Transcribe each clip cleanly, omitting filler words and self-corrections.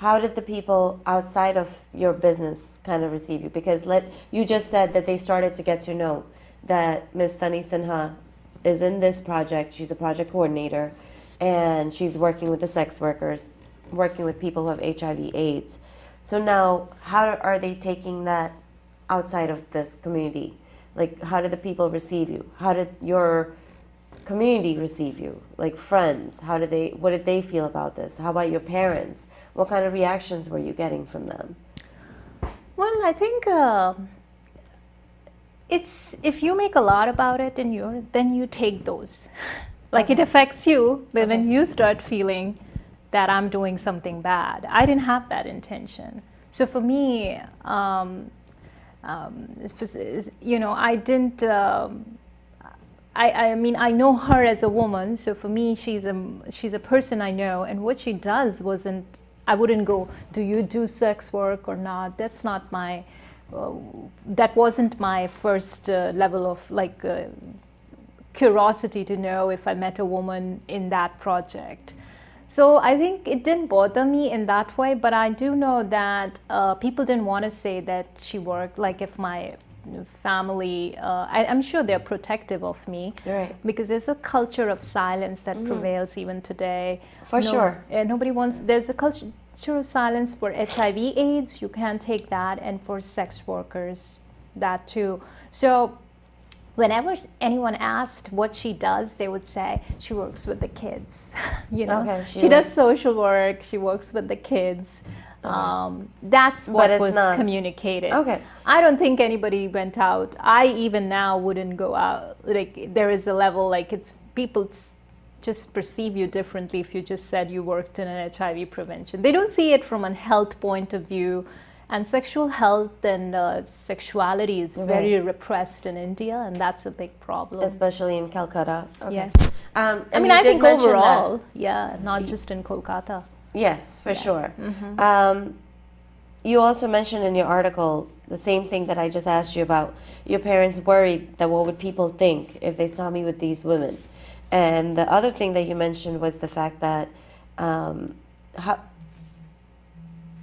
how did the people outside of your business kind of receive you? Because you just said that they started to get to know that Miss Sunny Sinha is in this project. She's a project coordinator, and she's working with the sex workers, working with people who have HIV/AIDS. So now, how are they taking that outside of this community? Like, how did the people receive you? How did your community receive you? Like friends, what did they feel about this? How about your parents? What kind of reactions were you getting from them? Well, I think it's, if you make a lot about it and then you take those. Like it affects you, but when you start feeling that I'm doing something bad, I didn't have that intention. So for me, I didn't. I mean, I know her as a woman, so for me, she's a person I know, and what she does wasn't. I wouldn't go, do you do sex work or not? That's not my. That wasn't my first level of curiosity to know if I met a woman in that project. So I think it didn't bother me in that way, but I do know that people didn't want to say that she worked. Like if my family, I'm sure they're protective of me, right? Because there's a culture of silence that prevails even today. For sure. Nobody wants. There's a culture of silence for HIV/AIDS. You can't take that, and for sex workers, that too. So whenever anyone asked what she does, they would say she works with the kids. She does social work. She works with the kids. That's what was communicated. I don't think anybody went out. I even now wouldn't go out. Like there is a level, like it's people just perceive you differently if you just said you worked in an HIV prevention. They don't see it from a health point of view. And sexual health and sexuality is very repressed in India, and that's a big problem. Especially in Calcutta. Yes. I mean, I think overall, not just in Kolkata. Yes, for sure. Mm-hmm. You also mentioned in your article the same thing that I just asked you about. Your parents worried that what would people think if they saw me with these women. And the other thing that you mentioned was the fact that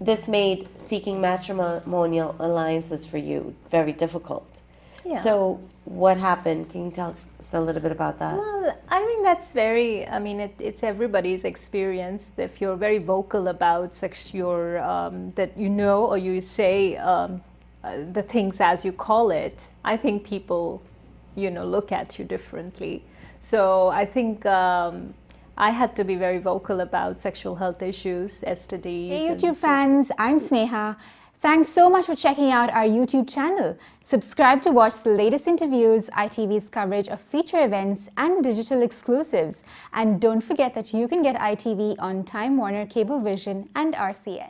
this made seeking matrimonial alliances for you very difficult. Yeah. So what happened? Can you tell us a little bit about that? Well, I think that's it's everybody's experience. If you're very vocal about sex, that or you say the things as you call it, I think people, look at you differently. So I think I had to be very vocal about sexual health issues, STDs. Hey YouTube fans, I'm Sneha. Thanks so much for checking out our YouTube channel. Subscribe to watch the latest interviews, ITV's coverage of feature events and digital exclusives. And don't forget that you can get ITV on Time Warner Cablevision and RCN.